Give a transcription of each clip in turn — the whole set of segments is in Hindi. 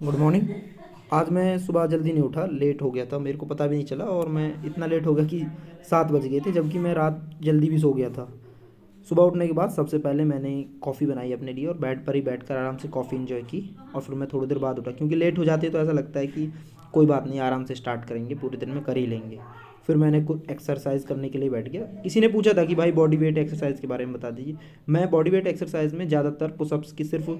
Good morning. आज मैं सुबह जल्दी नहीं उठा, लेट हो गया था, मेरे को पता भी नहीं चला और मैं इतना लेट हो गया कि 7 बज गए थे, जबकि मैं रात जल्दी भी सो गया था। सुबह उठने के बाद सबसे पहले मैंने कॉफ़ी बनाई अपने लिए और बेड पर ही बैठकर आराम से कॉफ़ी इन्जॉय की। और फिर मैं थोड़ी देर बाद उठा, क्योंकि लेट हो जाती है तो ऐसा लगता है कि कोई बात नहीं, आराम से स्टार्ट करेंगे, पूरे दिन में कर ही लेंगे। फिर मैंने कुछ एक्सरसाइज करने के लिए बैठ गया। किसी ने पूछा था कि भाई बॉडी वेट एक्सरसाइज के बारे में बता दीजिए। मैं बॉडी वेट एक्सरसाइज में ज़्यादातर पुशअप्स की सिर्फ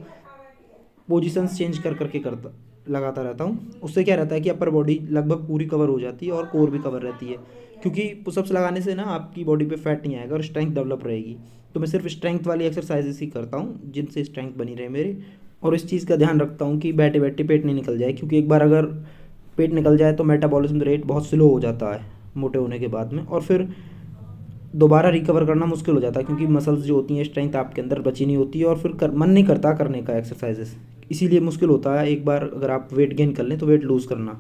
पोजीशंस चेंज कर करके करता लगाता रहता हूँ। उससे क्या रहता है कि अपर बॉडी लगभग पूरी कवर हो जाती है और कोर भी कवर रहती है, क्योंकि पुशअप्स लगाने से ना आपकी बॉडी पे फैट नहीं आएगा और स्ट्रेंथ डेवलप रहेगी। तो मैं सिर्फ स्ट्रेंथ वाली एक्सरसाइजेस ही करता हूँ जिनसे स्ट्रेंथ बनी रहे मेरी। और इस चीज़ का ध्यान रखता हूँ कि बैठे बैठे पेट नहीं निकल जाए, क्योंकि एक बार अगर पेट निकल जाए तो मेटाबॉलिज्म रेट बहुत स्लो हो जाता है मोटे होने के बाद में, और फिर दोबारा रिकवर करना मुश्किल हो जाता है, क्योंकि मसल्स जो होती हैं, स्ट्रेंथ आपके अंदर बची नहीं होती है और फिर मन नहीं करता करने का एक्सरसाइजेस। इसीलिए मुश्किल होता है एक बार अगर आप वेट गेन कर लें तो वेट लूज़ करना।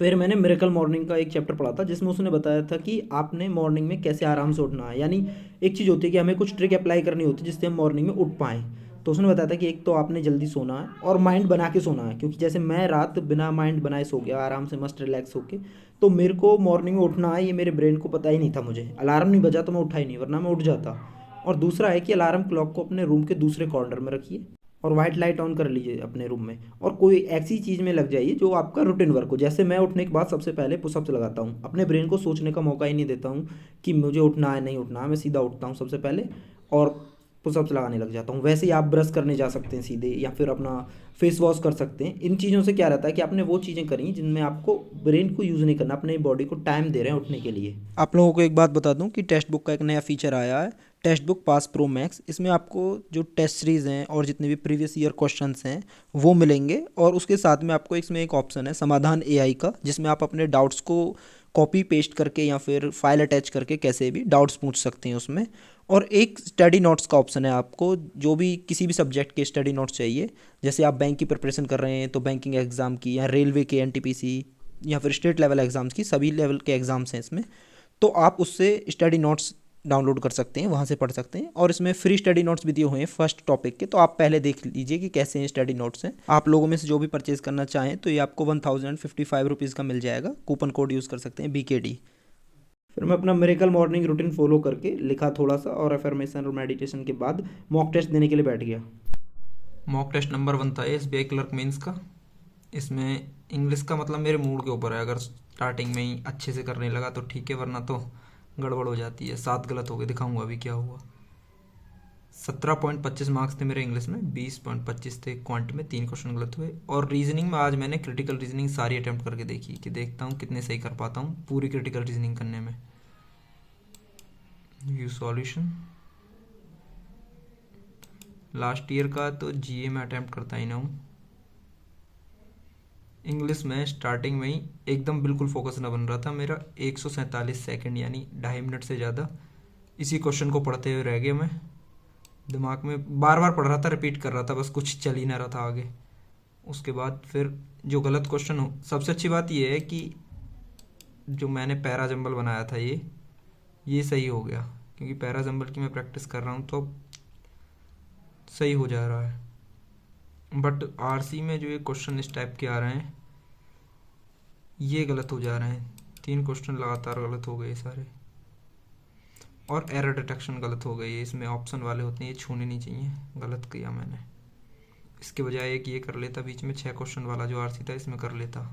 फिर मैंने मिरेकल मॉर्निंग का एक चैप्टर पढ़ा था जिसमें उसने बताया था कि आपने मॉर्निंग में कैसे आराम से उठना है। यानी एक चीज़ होती है कि हमें कुछ ट्रिक अप्लाई करनी होती है जिससे हम मॉर्निंग में उठ पाएँ। तो उसने बताया था कि एक तो आपने जल्दी सोना है और माइंड बना के सोना है, क्योंकि जैसे मैं रात बिना माइंड बनाए सो गया आराम से मस्त रिलैक्स होके, तो मेरे को मॉर्निंग में उठना है ये मेरे ब्रेन को पता ही नहीं था। मुझे अलार्म नहीं बजा तो मैं उठा ही नहीं, वरना मैं उठ जाता। और दूसरा है कि अलार्म क्लॉक को अपने रूम के दूसरे कॉर्नर में रखिए और वाइट लाइट ऑन कर लीजिए अपने रूम में, और कोई ऐसी चीज़ में लग जाइए जो आपका रूटीन वर्क हो। जैसे मैं उठने के बाद सबसे पहले पुशअप्स लगाता हूँ, अपने ब्रेन को सोचने का मौका ही नहीं देता हूँ कि मुझे उठना है नहीं उठना है, मैं सीधा उठता हूँ सबसे पहले और पुशअप्स लगाने लग जाता हूँ। वैसे ही आप ब्रश करने जा सकते हैं सीधे, या फिर अपना फेस वॉश कर सकते हैं। इन चीज़ों से क्या रहता है कि आपने वो चीज़ें करी जिनमें आपको ब्रेन को यूज़ नहीं करना, अपने बॉडी को टाइम दे रहे हैं उठने के लिए। आप लोगों को एक बात बता दूं कि टेक्स्ट बुक का एक नया फीचर आया है, text book pass pro max. इसमें आपको जो टेस्ट सीरीज़ हैं और जितने भी प्रीवियस ईयर क्वेश्चंस हैं वो मिलेंगे, और उसके साथ में आपको इसमें एक ऑप्शन है समाधान एआई का, जिसमें आप अपने डाउट्स को कॉपी पेस्ट करके या फिर फाइल अटैच करके कैसे भी डाउट्स पूछ सकते हैं उसमें। और एक स्टडी नोट्स का ऑप्शन है, आपको जो भी किसी भी सब्जेक्ट के स्टडी नोट्स चाहिए, जैसे आप बैंक की प्रिपरेशन कर रहे हैं तो बैंकिंग एग्ज़ाम की, या रेलवे के एनटीपीसी, या फिर स्टेट लेवल एग्ज़ाम्स की, सभी लेवल के एग्ज़ाम्स हैं इसमें। तो आप उससे स्टडी नोट्स डाउनलोड कर सकते हैं, वहाँ से पढ़ सकते हैं। और इसमें फ्री स्टडी नोट्स भी दिए हुए हैं फर्स्ट टॉपिक के, तो आप पहले देख लीजिए कि कैसे हैं स्टडी नोट्स हैं। आप लोगों में से जो भी परचेज करना चाहें तो ये आपको 1055 रुपीज़ का मिल जाएगा, कूपन कोड यूज़ कर सकते हैं BKD। फिर मैं अपना मिरेकल मॉर्निंग रूटीन फॉलो करके लिखा थोड़ा सा, और अफर्मेशन और मेडिटेशन के बाद मॉक टेस्ट देने के लिए बैठ गया। मॉक टेस्ट नंबर 1 था ये SBI क्लर्क मेंस का। इसमें इंग्लिश का मतलब मेरे मूड के ऊपर है, अगर स्टार्टिंग में ही अच्छे से करने लगा तो ठीक है, वरना तो गड़बड़ हो जाती है। 7 गलत हो गए, दिखाऊंगा अभी क्या हुआ। 17.25 मार्क्स थे मेरे इंग्लिश में, 20.25 थे क्वांट में, 3 क्वेश्चन गलत हुए। और रीजनिंग में आज मैंने क्रिटिकल रीजनिंग सारी अटेम्प्ट करके देखी कि देखता हूँ कितने सही कर पाता हूँ पूरी क्रिटिकल रीजनिंग करने में। व्यू सॉल्यूशन लास्ट ईयर का तो GA में अटेम्प्ट करता ही ना हूँ। इंग्लिश में स्टार्टिंग में ही एकदम बिल्कुल फोकस ना बन रहा था मेरा, 147 सेकंड यानी 2.5 मिनट से ज़्यादा इसी क्वेश्चन को पढ़ते हुए रह गया मैं। दिमाग में बार बार पढ़ रहा था, रिपीट कर रहा था, बस कुछ चल ही ना रहा था आगे। उसके बाद फिर जो गलत क्वेश्चन हो, सबसे अच्छी बात यह है कि जो मैंने पैरा जंबल बनाया था ये सही हो गया, क्योंकि पैरा जंबल की मैं प्रैक्टिस कर रहा हूँ तो अब सही हो जा रहा है। बट RC में जो ये क्वेश्चन इस टाइप के आ रहे हैं ये गलत हो जा रहे हैं, 3 क्वेश्चन लगातार गलत हो गए सारे। और एरर डिटेक्शन गलत हो गई है, इसमें ऑप्शन वाले होते हैं, ये छूने नहीं चाहिए, गलत किया मैंने। इसके बजाय एक ये कर लेता, बीच में 6 क्वेश्चन वाला जो RC था इसमें कर लेता।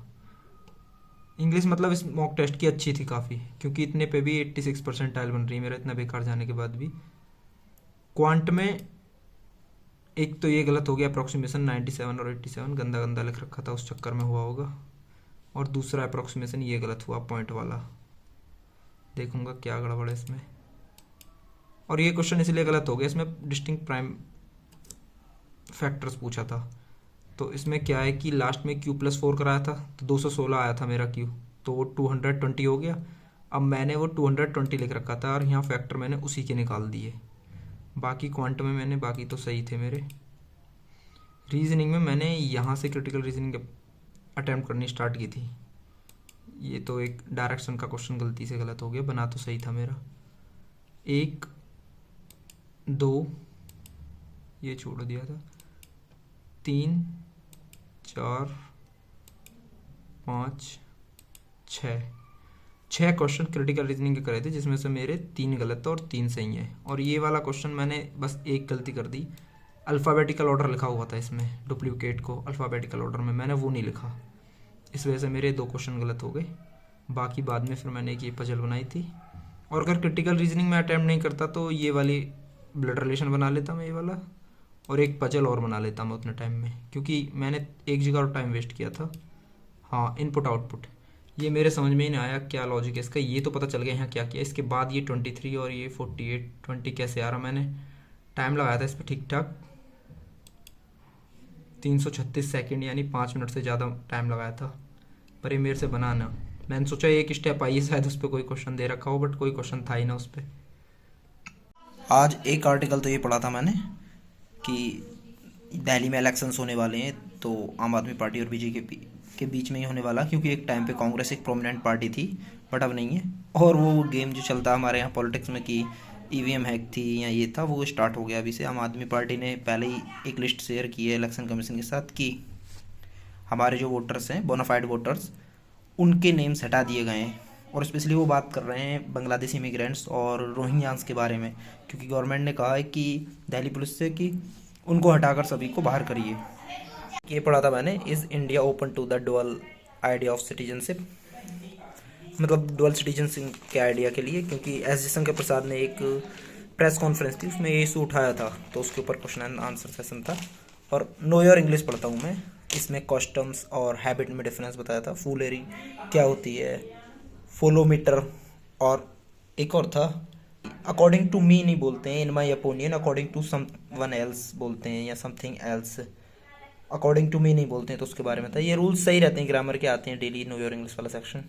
इंग्लिश मतलब इस मॉक टेस्ट की अच्छी थी काफ़ी, क्योंकि इतने पे भी 86% बन रही है मेरा, इतना बेकार जाने के बाद भी। क्वांट में एक तो ये गलत हो गया, अप्रोक्सीमेशन 97 और 87 गंदा गंदा लिख रखा था, उस चक्कर में हुआ होगा। और दूसरा अप्रोक्सीमेशन ये गलत हुआ पॉइंट वाला, देखूंगा क्या गड़बड़ है इसमें। और ये क्वेश्चन इसलिए गलत हो गया, इसमें डिस्टिंक्ट प्राइम फैक्टर्स पूछा था। तो इसमें क्या है कि लास्ट में Q+4 कराया था तो 216 आया था मेरा Q, तो वो 220 हो गया। अब मैंने वो 220 लिख रखा था और यहाँ फैक्टर मैंने उसी के निकाल दिए। बाकी क्वांट में मैंने, बाकी तो सही थे मेरे। रीजनिंग में मैंने यहाँ से क्रिटिकल रीजनिंग अटैम्प्ट करनी स्टार्ट की थी। ये तो एक डायरेक्शन का क्वेश्चन गलती से गलत हो गया, बना तो सही था मेरा। 1 2 ये छोड़ दिया था, 3 4 5, 6 6 क्वेश्चन क्रिटिकल रीजनिंग के करे थे, जिसमें से मेरे 3 गलत थे और 3 सही हैं। और ये वाला क्वेश्चन मैंने बस एक गलती कर दी, अल्फ़ाबेटिकल ऑर्डर लिखा हुआ था इसमें, डुप्लीकेट को अल्फ़ाबेटिकल ऑर्डर में मैंने वो नहीं लिखा, इस वजह से मेरे 2 क्वेश्चन गलत हो गए। बाकी बाद में फिर मैंने एक ये पजल बनाई थी। और अगर क्रिटिकल रीजनिंग में अटैम्प्ट नहीं करता तो ये वाली ब्लड रिलेशन बना लेता मैं, ये वाला, और एक पजल और बना लेता मैं उतने टाइम में, क्योंकि मैंने एक जगह और टाइम वेस्ट किया था। हाँ, इनपुट आउटपुट, ये मेरे समझ में ही नहीं आया क्या लॉजिक है इसका। ये तो पता चल गया यहाँ क्या किया, इसके बाद ये 23 और ये 48 20 कैसे आ रहा, मैंने टाइम लगाया था इस पर ठीक ठाक 336 सेकेंड, यानी 5 मिनट से ज़्यादा टाइम लगाया था, पर ये मेरे से बना ना। मैंने सोचा एक स्टेप आइए शायद उस पर कोई क्वेश्चन दे रखा हो, बट कोई क्वेश्चन था ही ना उस पर। आज एक आर्टिकल तो ये पढ़ा था मैंने कि दिल्ली में इलेक्शंस होने वाले हैं, तो आम आदमी पार्टी और बीजेपी के बीच में ही होने वाला, क्योंकि एक टाइम पे कांग्रेस एक प्रोमिनेंट पार्टी थी बट अब नहीं है। और वो गेम जो चलता है हमारे यहाँ पॉलिटिक्स में कि ईवीएम हैक थी या ये था, वो स्टार्ट हो गया अभी से। आम आदमी पार्टी ने पहले ही एक लिस्ट शेयर की है इलेक्शन कमीशन के साथ कि हमारे जो वोटर्स हैं, बोनाफाइड वोटर्स, उनके नेम्स हटा दिए गए हैं। और स्पेशली वो बात कर रहे हैं बांग्लादेशी इमिग्रेंट्स और रोहिंग्यास के बारे में, क्योंकि गवर्नमेंट ने कहा है कि दिल्ली पुलिस से कि उनको हटाकर सभी को बाहर करिए। ये पढ़ा था मैंने, is India open to the dual idea of citizenship, मतलब डुअल सिटीजनशिप के आइडिया के लिए, क्योंकि एस जयशंकर प्रसाद ने एक प्रेस कॉन्फ्रेंस थी उसमें ये इशू उठाया था, तो उसके ऊपर क्वेश्चन एंड आंसर सेशन था। और नो योर इंग्लिश पढ़ता हूँ मैं, इसमें कस्टम्स और हैबिट में डिफरेंस बताया था, फूलेरी क्या होती है, फोलोमीटर, और एक और था अकॉर्डिंग टू मी नहीं बोलते हैं, in my opinion, according to someone else बोलते हैं या something else, according to me नहीं बोलते हैं, तो उसके बारे में था। ये रूल्स सही रहते हैं, ग्रामर के आते हैं डेली, नो योर इंग्लिश वाला सेक्शन।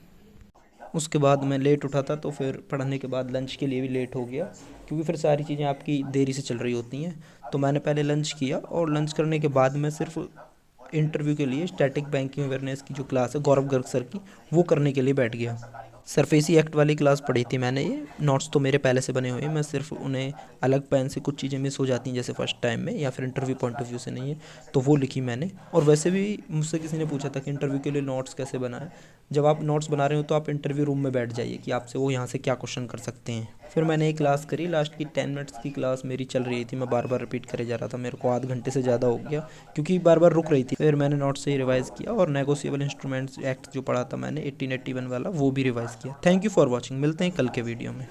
उसके बाद मैं लेट उठा था, तो फिर पढ़ने के बाद लंच के लिए भी लेट हो गया, क्योंकि फिर सारी चीज़ें आपकी देरी से चल रही होती हैं। तो मैंने पहले लंच किया, और लंच करने के बाद मैं सिर्फ इंटरव्यू के लिए स्टैटिक बैंकिंग अवेयरनेस की जो क्लास है गौरव गर्ग सर की, वो करने के लिए बैठ गया। सरफेसी एक्ट वाली क्लास पढ़ी थी मैंने, ये नोट्स तो मेरे पहले से बने हुए हैं, मैं सिर्फ उन्हें अलग पेन से कुछ चीज़ें मिस हो जाती हैं जैसे फर्स्ट टाइम में, या फिर इंटरव्यू पॉइंट ऑफ व्यू से नहीं है, तो वो लिखी मैंने। और वैसे भी मुझसे किसी ने पूछा था कि इंटरव्यू के लिए नोट्स कैसे बनाएं। जब आप नोट्स बना रहे हो तो आप इंटरव्यू रूम में बैठ जाइए कि आपसे वो यहाँ से क्या क्वेश्चन कर सकते हैं। फिर मैंने एक क्लास करी, लास्ट की 10 मिनट्स की क्लास मेरी चल रही थी, मैं बार बार रिपीट करे जा रहा था, मेरे को आध घंटे से ज़्यादा हो गया क्योंकि बार बार रुक रही थी। फिर मैंने नोट्स से ही रिवाइज़ किया, और नेगोशिएबल इंस्ट्रूमेंट्स एक्ट जो पढ़ा था मैंने 1881 वाला, वो भी रिवाइज़ किया। थैंक यू फॉर वॉचिंग, मिलते हैं कल के वीडियो में।